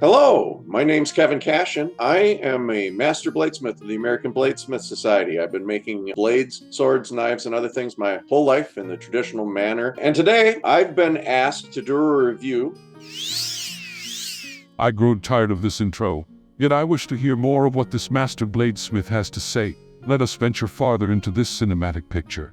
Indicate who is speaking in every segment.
Speaker 1: Hello, my name's Kevin Cashen. I am a Master Bladesmith of the American Bladesmith Society. I've been making blades, swords, knives, and other things my whole life in the traditional manner. And today, I've been asked to do a review.
Speaker 2: I grow tired of this intro, yet I wish to hear more of what this Master Bladesmith has to say. Let us venture farther into this cinematic picture.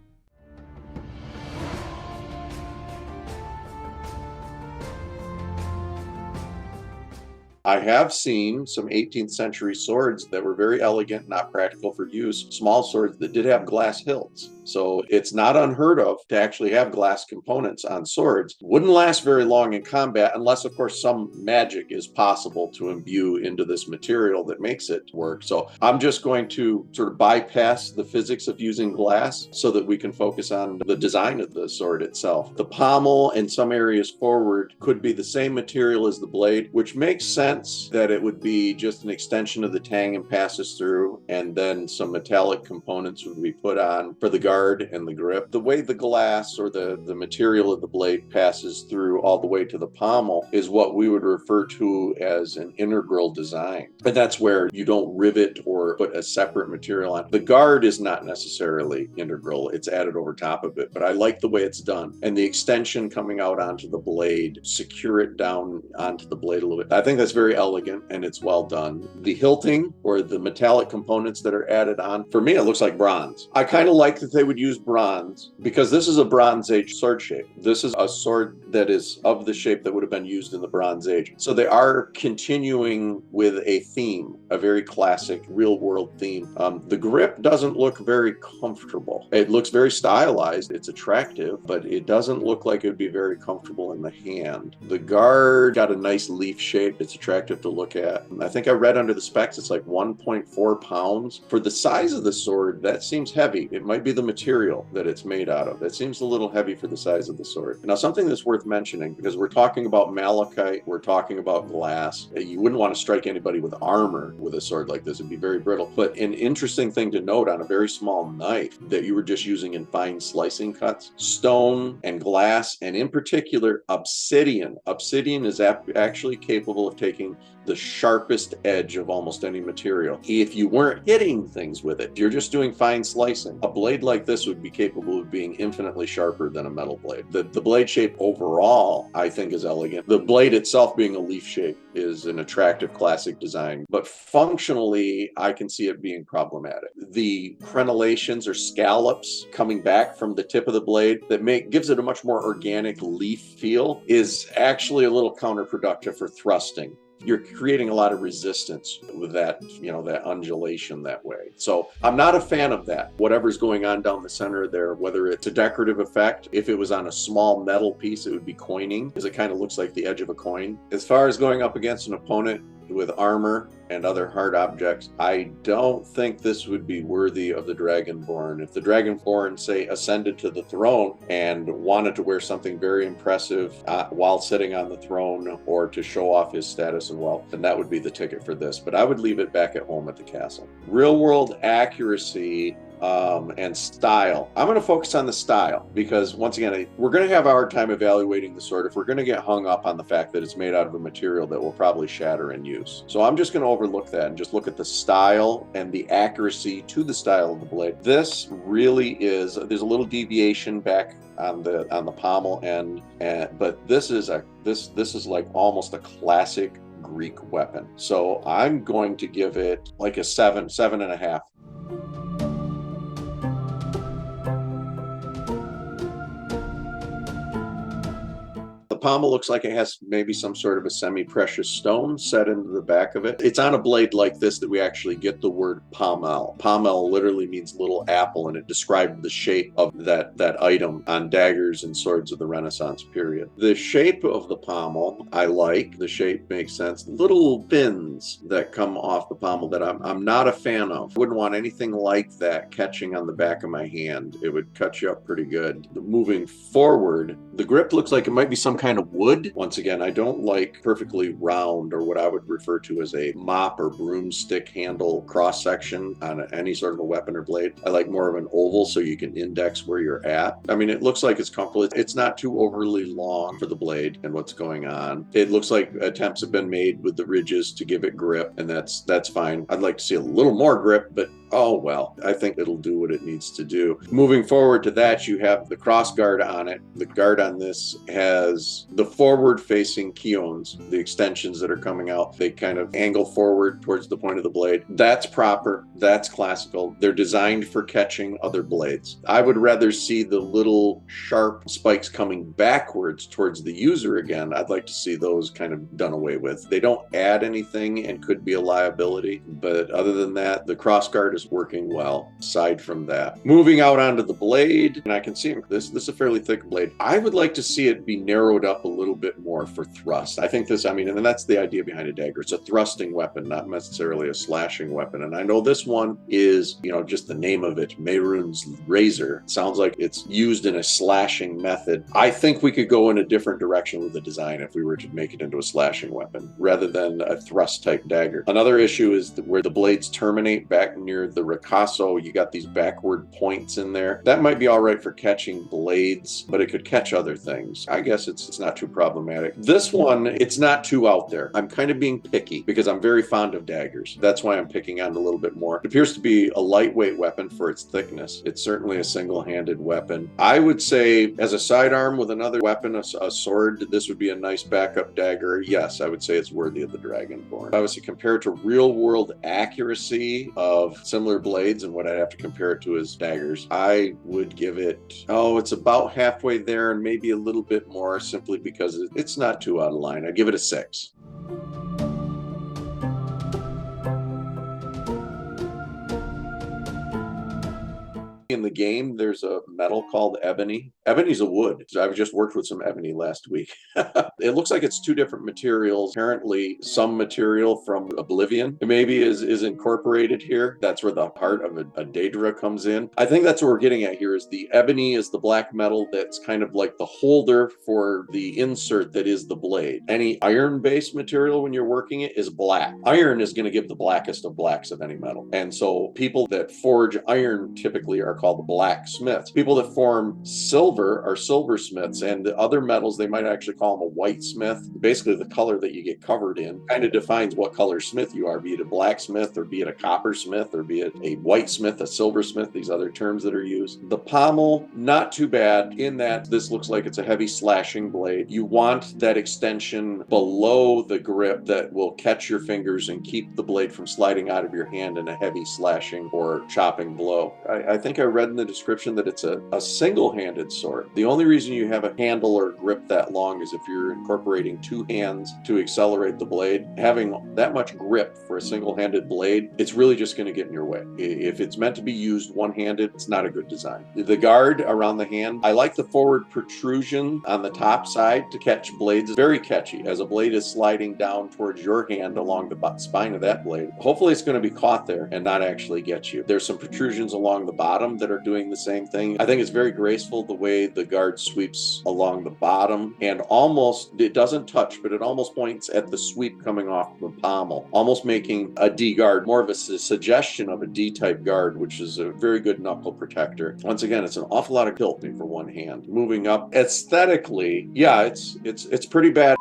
Speaker 1: I have seen some 18th century swords that were very elegant, not practical for use, small swords that did have glass hilts. So it's not unheard of to actually have glass components on swords. Wouldn't last very long in combat unless, of course, some magic is possible to imbue into this material that makes it work. So I'm just going to sort of bypass the physics of using glass so that we can focus on the design of the sword itself. The pommel and some areas forward could be the same material as the blade, which makes sense that it would be just an extension of the tang and passes through, and then some metallic components would be put on for the guard and the grip. The way the glass or the material of the blade passes through all the way to the pommel is what we would refer to as an integral design. And that's where you don't rivet or put a separate material on. The guard is not necessarily integral. It's added over top of it, but I like the way it's done. And the extension coming out onto the blade, secure it down onto the blade a little bit. I think that's very elegant and it's well done. The hilting or the metallic components that are added on, for me, it looks like bronze. I kind of like that they would use bronze because this is a Bronze Age sword shape. This is a sword that is of the shape that would have been used in the Bronze Age. So they are continuing with a theme, a very classic real world theme. The grip doesn't look very comfortable. It looks very stylized. It's attractive, but it doesn't look like it would be very comfortable in the hand. The guard got a nice leaf shape. It's attractive to look at. I think I read under the specs, it's like 1.4 pounds. For the size of the sword, that seems heavy. It might be the material that it's made out of. That seems a little heavy for the size of the sword. Now, something that's worth mentioning, because we're talking about malachite, we're talking about glass. You wouldn't want to strike anybody with armor with a sword like this. It'd be very brittle. But an interesting thing to note on a very small knife that you were just using in fine slicing cuts, stone and glass, and in particular, obsidian. Obsidian is actually capable of taking the sharpest edge of almost any material. If you weren't hitting things with it, you're just doing fine slicing. A blade like this would be capable of being infinitely sharper than a metal blade. The blade shape overall, I think, is elegant. The blade itself being a leaf shape is an attractive classic design, but functionally, I can see it being problematic. The crenellations or scallops coming back from the tip of the blade that gives it a much more organic leaf feel is actually a little counterproductive for thrusting. You're creating a lot of resistance with that, that undulation that way. So I'm not a fan of that. Whatever's going on down the center there, whether it's a decorative effect, if it was on a small metal piece, it would be coining, because it kind of looks like the edge of a coin. As far as going up against an opponent with armor and other hard objects, I don't think this would be worthy of the Dragonborn. If the Dragonborn, say, ascended to the throne and wanted to wear something very impressive while sitting on the throne or to show off his status and wealth, then that would be the ticket for this. But I would leave it back at home at the castle. Real world accuracy and style. I'm going to focus on the style because, once again, we're going to have a hard time evaluating the sword if we're going to get hung up on the fact that it's made out of a material that will probably shatter in use. So I'm just going to overlook that and just look at the style and the accuracy to the style of the blade. This really is, there's a little deviation back on the pommel end, but this is like almost a classic Greek weapon. So I'm going to give it like a 7.5. Pommel looks like it has maybe some sort of a semi-precious stone set into the back of it. It's on a blade like this that we actually get the word pommel. Pommel literally means little apple, and it described the shape of that item on daggers and swords of the Renaissance period. The shape of the pommel, I like. The shape makes sense. Little fins that come off the pommel that I'm not a fan of. Wouldn't want anything like that catching on the back of my hand. It would cut you up pretty good. Moving forward, the grip looks like it might be some kind kind of wood. Once again, I don't like perfectly round or what I would refer to as a mop or broomstick handle cross section on any sort of a weapon or blade. I like more of an oval so you can index where you're at. I mean, it looks like it's comfortable. It's not too overly long for the blade and what's going on. It looks like attempts have been made with the ridges to give it grip, and that's fine. I'd like to see a little more grip, but oh well, I think it'll do what it needs to do. Moving forward to that, you have the cross guard on it. The guard on this has the forward facing keyones, the extensions that are coming out. They kind of angle forward towards the point of the blade. That's proper. That's classical. They're designed for catching other blades. I would rather see the little sharp spikes coming backwards towards the user again. I'd like to see those kind of done away with. They don't add anything and could be a liability, but other than that, the cross guard is working well. Aside from that, moving out onto the blade, and I can see this is a fairly thick blade. I would like to see it be narrowed up a little bit more for thrust. I think this, I mean, and that's the idea behind a dagger. It's a thrusting weapon, not necessarily a slashing weapon. And I know this one is, you know, just the name of it, Mehrunes Razor. Sounds like it's used in a slashing method. I think we could go in a different direction with the design if we were to make it into a slashing weapon rather than a thrust type dagger. Another issue is where the blades terminate back near the ricasso. You got these backward points in there. That might be all right for catching blades, but it could catch other things. I guess it's not too problematic. This one, it's not too out there. I'm kind of being picky because I'm very fond of daggers. That's why I'm picking on it a little bit more. It appears to be a lightweight weapon for its thickness. It's certainly a single-handed weapon. I would say as a sidearm with another weapon, a sword, this would be a nice backup dagger. Yes, I would say it's worthy of the Dragonborn. Obviously, compared to real-world accuracy of similar blades and what I'd have to compare it to as daggers, I would give it, it's about halfway there and maybe a little bit more simply because it's not too out of line. I'd give it a 6. In the game, there's a metal called ebony. Ebony's a wood. I've just worked with some ebony last week. It looks like it's two different materials. Apparently, some material from Oblivion maybe is incorporated here. That's where the heart of a Daedra comes in. I think that's what we're getting at here is the ebony is the black metal that's kind of like the holder for the insert that is the blade. Any iron-based material when you're working it is black. Iron is going to give the blackest of blacks of any metal. And so people that forge iron typically are called the blacksmiths. People that form silver are silversmiths, and the other metals, they might actually call them a whitesmith. Basically, the color that you get covered in kind of defines what color smith you are, be it a blacksmith or be it a coppersmith or be it a whitesmith, a silversmith, these other terms that are used. The pommel, not too bad in that this looks like it's a heavy slashing blade. You want that extension below the grip that will catch your fingers and keep the blade from sliding out of your hand in a heavy slashing or chopping blow. I think I read in the description that it's a single-handed sword. The only reason you have a handle or grip that long is if you're incorporating two hands to accelerate the blade. Having that much grip for a single-handed blade, it's really just going to get in your way. If it's meant to be used one-handed, it's not a good design. The guard around the hand, I like the forward protrusion on the top side to catch blades. It's very catchy as a blade is sliding down towards your hand along the spine of that blade. Hopefully it's going to be caught there and not actually get you. There's some protrusions along the bottom that are doing the same thing. I think it's very graceful the way the guard sweeps along the bottom and almost, it doesn't touch, but it almost points at the sweep coming off the pommel, almost making a D guard more of a suggestion of a D-type guard, which is a very good knuckle protector. Once again, it's an awful lot of tilting for one hand. Moving up aesthetically, yeah, it's pretty bad.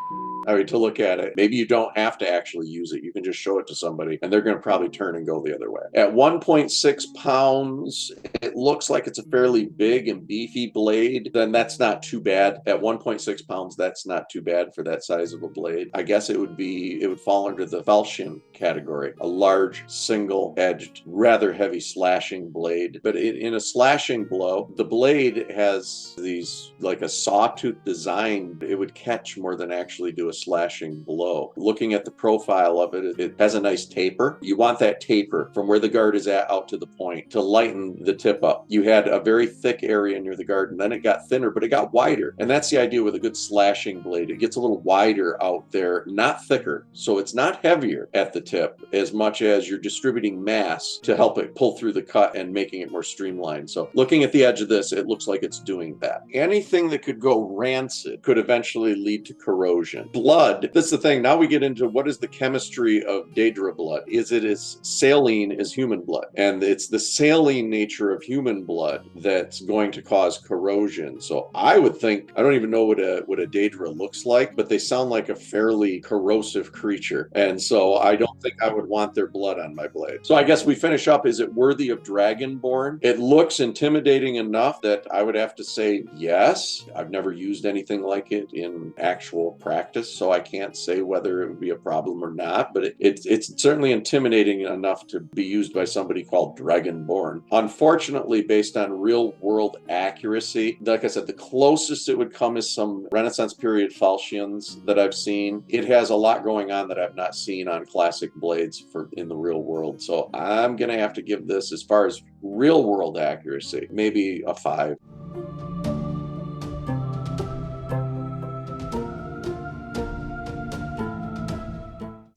Speaker 1: I mean, to look at it, maybe you don't have to actually use it. You can just show it to somebody and they're going to probably turn and go the other way. At 1.6 pounds, it looks like it's a fairly big and beefy blade. Then that's not too bad. At 1.6 pounds, that's not too bad for that size of a blade. I guess it would fall under the falchion category, a large, single-edged, rather heavy slashing blade. But in a slashing blow, the blade has these, like a sawtooth design. It would catch more than actually do a slashing blow. Looking at the profile of it, it has a nice taper. You want that taper from where the guard is at out to the point to lighten the tip up. You had a very thick area near the guard, and then it got thinner, but it got wider. And that's the idea with a good slashing blade. It gets a little wider out there, not thicker. So it's not heavier at the tip as much as you're distributing mass to help it pull through the cut and making it more streamlined. So looking at the edge of this, it looks like it's doing that. Anything that could go rancid could eventually lead to corrosion. Blood, that's the thing. Now we get into what is the chemistry of Daedra blood. Is it as saline as human blood? And it's the saline nature of human blood that's going to cause corrosion. So I would think, I don't even know what a Daedra looks like, but they sound like a fairly corrosive creature. And so I don't think I would want their blood on my blade. So I guess we finish up, is it worthy of Dragonborn? It looks intimidating enough that I would have to say yes. I've never used anything like it in actual practice, so I can't say whether it would be a problem or not, but it's certainly intimidating enough to be used by somebody called Dragonborn. Unfortunately, based on real world accuracy, like I said, the closest it would come is some Renaissance period falchions that I've seen. It has a lot going on that I've not seen on classic blades in the real world. So I'm going to have to give this, as far as real world accuracy, maybe a 5.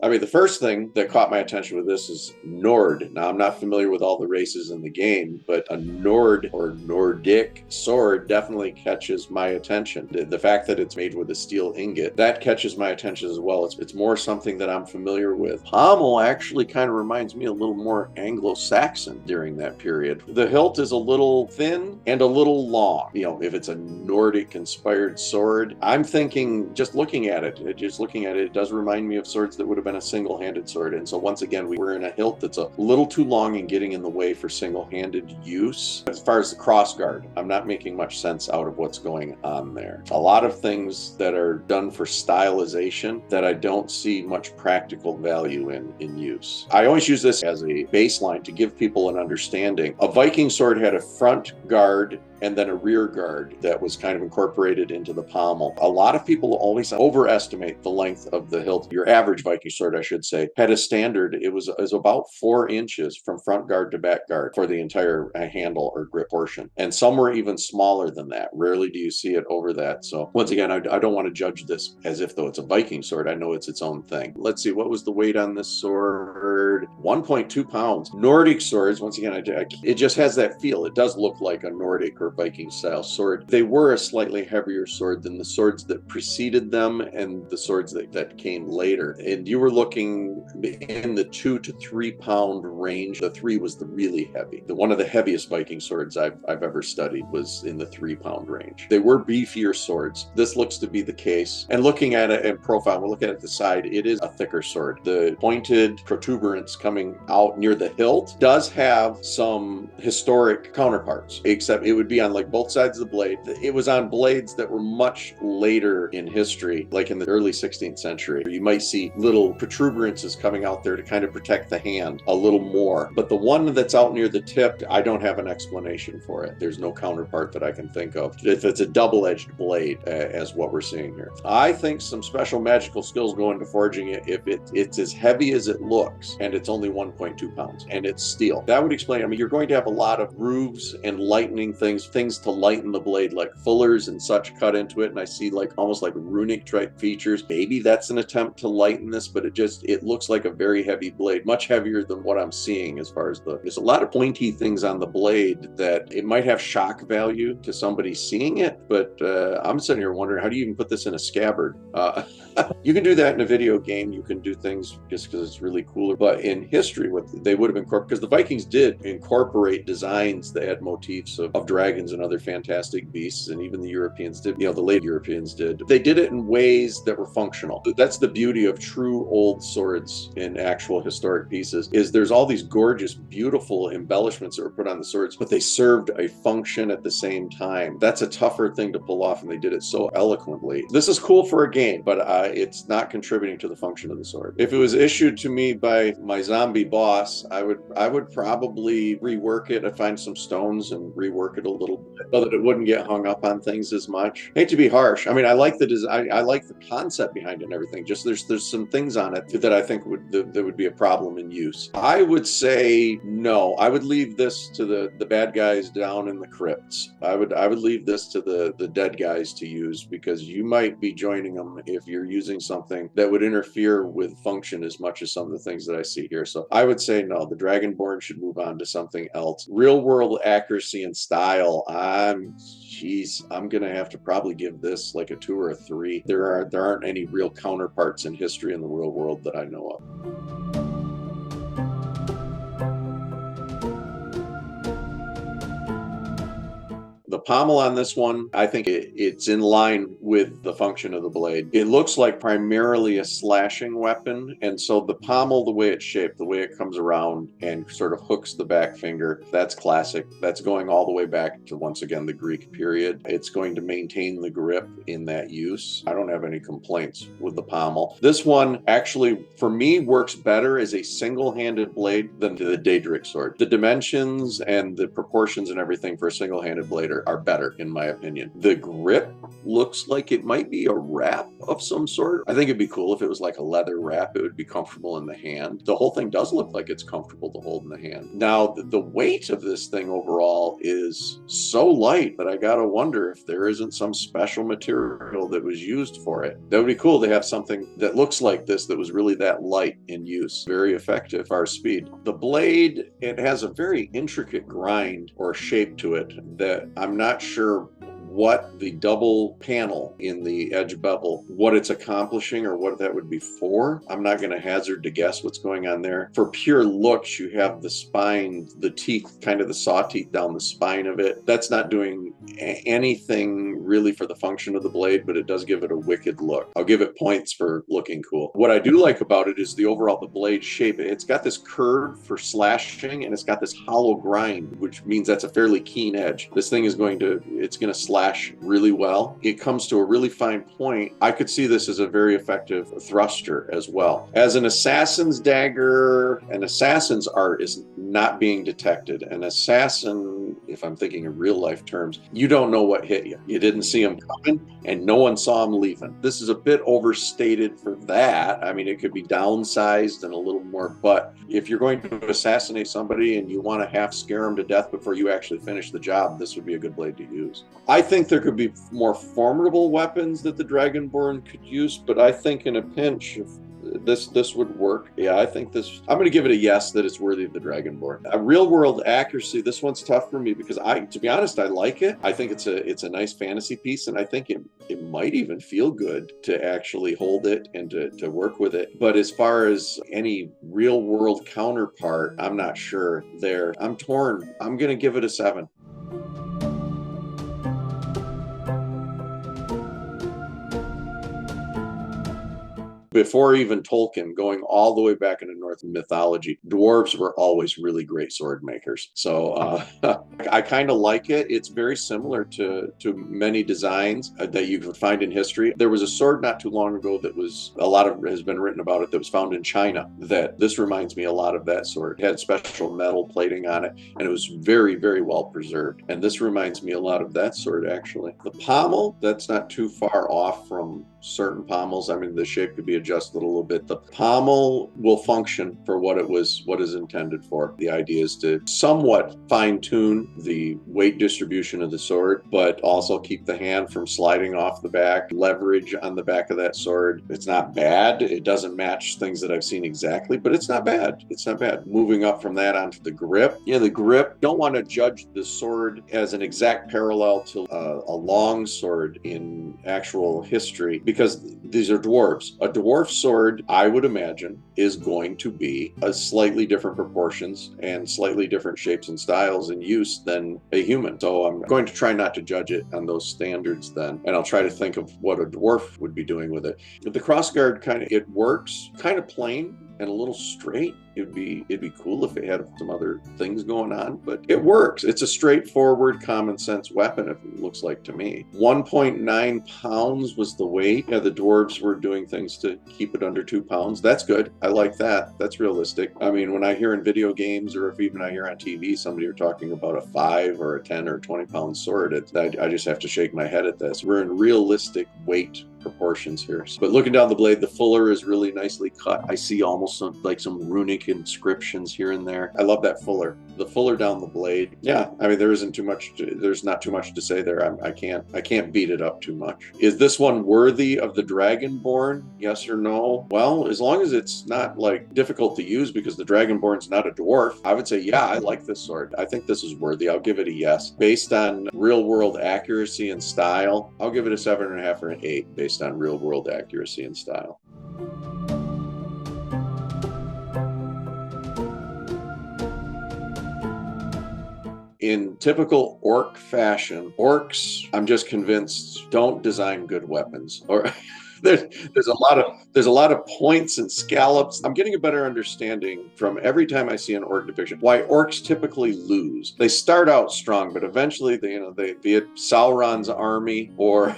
Speaker 1: I mean, the first thing that caught my attention with this is Nord. Now, I'm not familiar with all the races in the game, but a Nord or Nordic sword definitely catches my attention. The fact that it's made with a steel ingot, that catches my attention as well. It's more something that I'm familiar with. Pommel actually kind of reminds me a little more Anglo-Saxon during that period. The hilt is a little thin and a little long. You know, if it's a Nordic-inspired sword, I'm thinking, just looking at it, it does remind me of swords that would have been a single-handed sword. And so once again, we're in a hilt that's a little too long and getting in the way for single-handed use. As far as the crossguard, I'm not making much sense out of what's going on there. A lot of things that are done for stylization that I don't see much practical value in use. I always use this as a baseline to give people an understanding. A Viking sword had a front guard and then a rear guard that was kind of incorporated into the pommel. A lot of people always overestimate the length of the hilt. Your average Viking sword, I should say, had a standard. It was about 4 inches from front guard to back guard for the entire handle or grip portion. And some were even smaller than that. Rarely do you see it over that. So once again, I don't want to judge this as if though it's a Viking sword. I know it's its own thing. Let's see, what was the weight on this sword? 1.2 pounds. Nordic swords, once again, it just has that feel. It does look like a Nordic or Viking style sword. They were a slightly heavier sword than the swords that preceded them and the swords that came later. And you were looking in the 2 to 3 pound range. The 3 was the really heavy. One of the heaviest Viking swords I've ever studied was in the 3 pound range. They were beefier swords. This looks to be the case. And looking at it in profile, we'll look at it the side, it is a thicker sword. The pointed protuberance coming out near the hilt does have some historic counterparts, except it would be on like both sides of the blade. It was on blades that were much later in history, like in the early 16th century. You might see little protuberances coming out there to kind of protect the hand a little more. But the one that's out near the tip, I don't have an explanation for it. There's no counterpart that I can think of. If it's a double-edged blade, as what we're seeing here. I think some special magical skills go into forging it if it's as heavy as it looks, and it's only 1.2 pounds, and it's steel. That would explain, I mean, you're going to have a lot of grooves and lightening things to lighten the blade, like fullers and such cut into it, and I see like almost like runic type features. Maybe that's an attempt to lighten this, but it looks like a very heavy blade, much heavier than what I'm seeing as far as there's a lot of pointy things on the blade that it might have shock value to somebody seeing it, but I'm sitting here wondering, how do you even put this in a scabbard? You can do that in a video game. You can do things just because it's really cooler, but in history, what they would have incorporated, because the Vikings did incorporate designs that had motifs of dragons and other fantastic beasts, and even the Europeans did, the late Europeans did. They did it in ways that were functional. That's the beauty of true old swords in actual historic pieces, is there's all these gorgeous, beautiful embellishments that were put on the swords, but they served a function at the same time. That's a tougher thing to pull off, and they did it so eloquently. This is cool for a game, but it's not contributing to the function of the sword. If it was issued to me by my zombie boss, I would probably rework it. I'd find some stones and rework it a little little bit so that it wouldn't get hung up on things as much. Hate to be harsh. I mean, I like the design. I like the concept behind it and everything. Just there's some things on it that I think that would be a problem in use. I would say no. I would leave this to the bad guys down in the crypts. I would leave this to the dead guys to use, because you might be joining them if you're using something that would interfere with function as much as some of the things that I see here. So I would say no. The Dragonborn should move on to something else. Real world accuracy and style. I'm gonna have to probably give this like a 2 or a 3. There aren't any real counterparts in history in the real world that I know of. The pommel on this one, I think it's in line with the function of the blade. It looks like primarily a slashing weapon, and so the pommel, the way it's shaped, the way it comes around and sort of hooks the back finger, that's classic. That's going all the way back to, once again, the Greek period. It's going to maintain the grip in that use. I don't have any complaints with the pommel. This one actually, for me, works better as a single-handed blade than the Deadric Sword. The dimensions and the proportions and everything for a single-handed blade are better, in my opinion. The grip looks like it might be a wrap of some sort. I think it'd be cool if it was like a leather wrap. It would be comfortable in the hand. The whole thing does look like it's comfortable to hold in the hand. Now, the weight of this thing overall is so light that I gotta wonder if there isn't some special material that was used for it. That would be cool to have something that looks like this that was really that light in use. Very effective, our speed. The blade, it has a very intricate grind or shape to it that I'm not sure what the double panel in the edge bevel, what it's accomplishing or what that would be for. I'm not going to hazard to guess what's going on there. For pure looks, you have the spine, the teeth, kind of the saw teeth down the spine of it. That's not doing anything really for the function of the blade, but it does give it a wicked look. I'll give it points for looking cool. What I do like about it is the blade shape. It's got this curve for slashing, and it's got this hollow grind, which means that's a fairly keen edge. This thing is going to slash really well. It comes to a really fine point. I could see this as a very effective thruster as well. As an assassin's dagger, an assassin's art is not being detected. An assassin, if I'm thinking in real life terms, you don't know what hit you. You didn't see him coming, and no one saw him leaving. This is a bit overstated for that. I mean, it could be downsized and a little more, but if you're going to assassinate somebody and you want to half scare them to death before you actually finish the job, this would be a good blade to use. I think there could be more formidable weapons that the Dragonborn could use, but I think in a pinch, if this would work. Yeah, I think this, I'm going to give it a yes that it's worthy of the Dragonborn. A real world accuracy, this one's tough for me because to be honest, I like it. I think it's a nice fantasy piece, and I think it might even feel good to actually hold it and to work with it. But as far as any real world counterpart, I'm not sure there. I'm torn. I'm going to give it a 7. Before even Tolkien, going all the way back into Norse mythology, dwarves were always really great sword makers. So I kind of like it. It's very similar to many designs that you could find in history. There was a sword not too long ago that has been written about it, that was found in China, that this reminds me a lot of that sword. It had special metal plating on it, and it was very, very well preserved. And this reminds me a lot of that sword, actually. The pommel, that's not too far off from certain pommels. I mean, the shape could be adjusted a little bit. The pommel will function for what is intended for. The idea is to somewhat fine-tune the weight distribution of the sword, but also keep the hand from sliding off the back, leverage on the back of that sword. It's not bad. It doesn't match things that I've seen exactly, but it's not bad. It's not bad. Moving up from that onto the grip. Yeah, the grip, don't want to judge the sword as an exact parallel to a long sword in actual history, because these are dwarves. A dwarf sword, I would imagine, is going to be a slightly different proportions and slightly different shapes and styles in use than a human. So I'm going to try not to judge it on those standards then, and I'll try to think of what a dwarf would be doing with it. But the crossguard it works kind of plain. and a little straight. It'd be cool if it had some other things going on, but it works. It's a straightforward, common sense weapon, if it looks like to me. 1.9 pounds was the weight. Yeah, the dwarves were doing things to keep it under 2 pounds. That's good. I like that. That's realistic. I mean, when I hear in video games, or if even I hear on TV somebody are talking about a 5 or a 10 or 20 pound sword, I just have to shake my head at this. We're in realistic weight proportions here. But looking down the blade, the fuller is really nicely cut. I see almost like some runic inscriptions here and there. I love that fuller. The fuller down the blade. Yeah, I mean, there's not too much to say there. I can't beat it up too much. Is this one worthy of the Dragonborn? Yes or no? Well, as long as it's not like difficult to use, because the Dragonborn's not a dwarf, I would say, yeah, I like this sword. I think this is worthy. I'll give it a yes. Based on real world accuracy and style, I'll give it a 7.5 or an 8 based on real world accuracy and style. In typical orc fashion, orcs, I'm just convinced, don't design good weapons. Or there's a lot of points and scallops. I'm getting a better understanding from every time I see an orc depiction why orcs typically lose. They start out strong, but eventually they be it Sauron's army or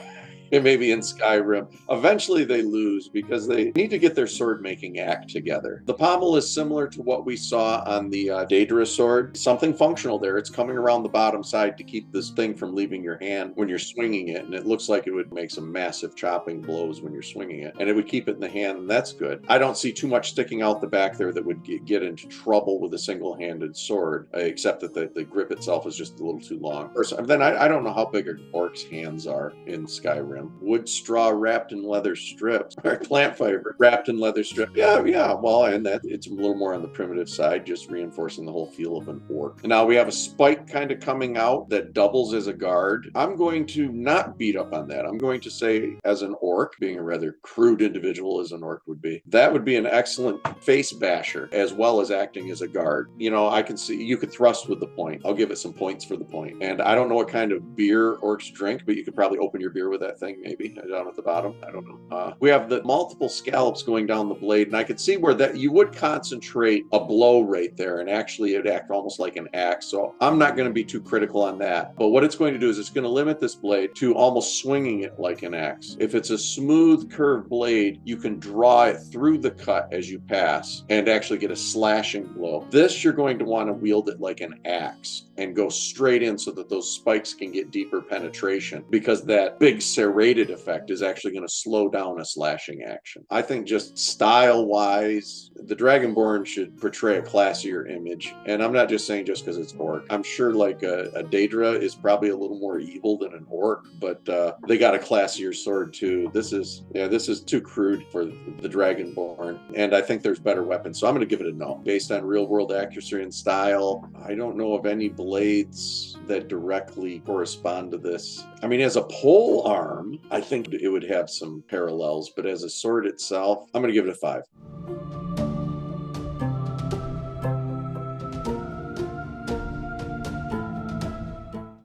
Speaker 1: it may be in Skyrim. Eventually they lose because they need to get their sword making act together. The pommel is similar to what we saw on the Deadric Sword. Something functional there. It's coming around the bottom side to keep this thing from leaving your hand when you're swinging it, and it looks like it would make some massive chopping blows when you're swinging it, and it would keep it in the hand, and that's good. I don't see too much sticking out the back there that would get into trouble with a single-handed sword, except that the grip itself is just a little too long. Then I don't know how big an orc's hands are in Skyrim. Wood straw wrapped in leather strips, or plant fiber wrapped in leather strips. Yeah. Well, and that it's a little more on the primitive side, just reinforcing the whole feel of an orc. And now we have a spike kind of coming out that doubles as a guard. I'm going to not beat up on that. I'm going to say, as an orc, being a rather crude individual as an orc would be, that would be an excellent face basher as well as acting as a guard. I can see you could thrust with the point. I'll give it some points for the point. And I don't know what kind of beer orcs drink, but you could probably open your beer with that thing. Maybe down at the bottom. I don't know. We have the multiple scallops going down the blade, and I could see where that you would concentrate a blow right there, and actually it'd act almost like an axe. So I'm not going to be too critical on that. But what it's going to do is it's going to limit this blade to almost swinging it like an axe. If it's a smooth curved blade, you can draw it through the cut as you pass and actually get a slashing blow. This, you're going to want to wield it like an axe and go straight in so that those spikes can get deeper penetration, because that big serrated effect is actually going to slow down a slashing action. I think just style-wise, the Dragonborn should portray a classier image. And I'm not just saying just because it's orc. I'm sure like a Daedra is probably a little more evil than an orc, but they got a classier sword too. This is too crude for the Dragonborn. And I think there's better weapons. So I'm going to give it a no. Based on real-world accuracy and style, I don't know of any blades that directly correspond to this. I mean, as a pole arm, I think it would have some parallels, but as a sword itself, I'm going to give it a 5.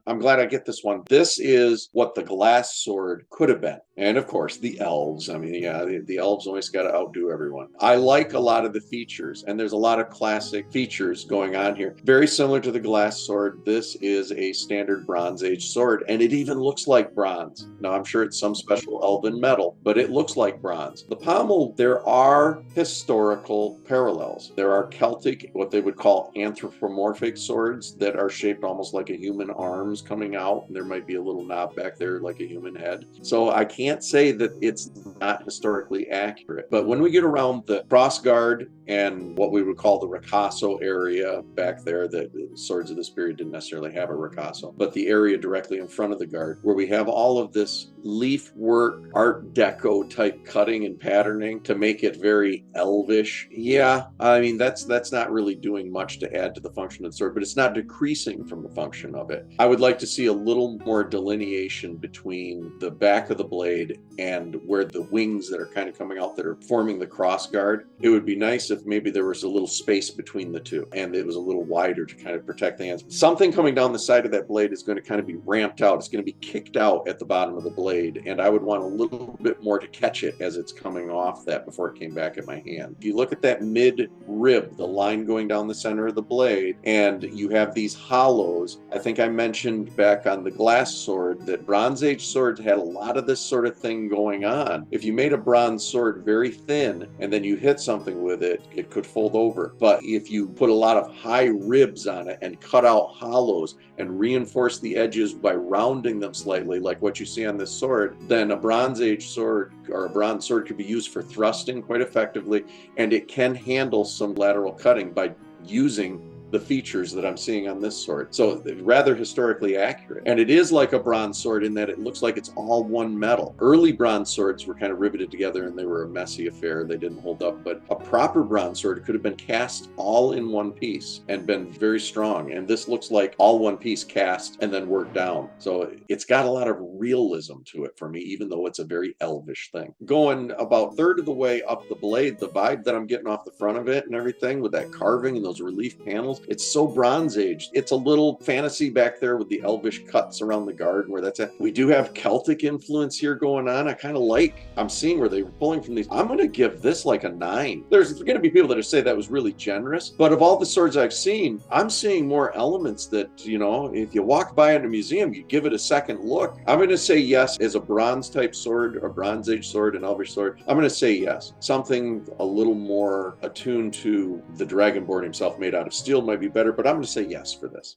Speaker 1: I'm glad I get this one. This is what the glass sword could have been. And of course, the elves. I mean, yeah, the elves always got to outdo everyone. I like a lot of the features, and there's a lot of classic features going on here. Very similar to the glass sword, this is a standard Bronze Age sword, and it even looks like bronze. Now, I'm sure it's some special elven metal, but it looks like bronze. The pommel, there are historical parallels. There are Celtic, what they would call anthropomorphic swords that are shaped almost like a human arms coming out, and there might be a little knob back there like a human head. So I can't say that it's not historically accurate. But when we get around the crossguard and what we would call the ricasso area back there, the swords of this period didn't necessarily have a ricasso, but the area directly in front of the guard, where we have all of this leaf work, Art Deco type cutting and patterning to make it very elvish. Yeah, I mean, that's not really doing much to add to the function of the sword, but it's not decreasing from the function of it. I would like to see a little more delineation between the back of the blade and where the wings that are kind of coming out that are forming the cross guard. It would be nice if maybe there was a little space between the two and it was a little wider to kind of protect the hands. Something coming down the side of that blade is going to kind of be ramped out. It's going to be kicked out at the bottom of the blade, and I would want a little bit more to catch it as it's coming off that before it came back at my hand. If you look at that mid rib, the line going down the center of the blade, and you have these hollows. I think I mentioned back on the glass sword that Bronze Age swords had a lot of this sort of thing going on. If you made a bronze sword very thin and then you hit something with it, it could fold over. But if you put a lot of high ribs on it and cut out hollows and reinforce the edges by rounding them slightly, like what you see on this sword, then a Bronze Age sword or a bronze sword could be used for thrusting quite effectively, and it can handle some lateral cutting by using the features that I'm seeing on this sword. So rather historically accurate. And it is like a bronze sword in that it looks like it's all one metal. Early bronze swords were kind of riveted together and they were a messy affair. They didn't hold up. But a proper bronze sword could have been cast all in one piece and been very strong. And this looks like all one piece cast and then worked down. So it's got a lot of realism to it for me, even though it's a very elvish thing. Going about a third of the way up the blade, the vibe that I'm getting off the front of it and everything with that carving and those relief panels, it's so Bronze Age. It's a little fantasy back there with the elvish cuts around the guard where that's at. We do have Celtic influence here going on. I kind of like, I'm seeing where they're pulling from these. I'm going to give this like a 9. There's going to be people that say that was really generous, but of all the swords I've seen, I'm seeing more elements that, you know, if you walk by in a museum, you give it a second look. I'm going to say yes as a bronze type sword, a Bronze Age sword, an elvish sword. I'm going to say yes. Something a little more attuned to the Dragonborn himself made out of steel might be better, but I'm going to say yes for this.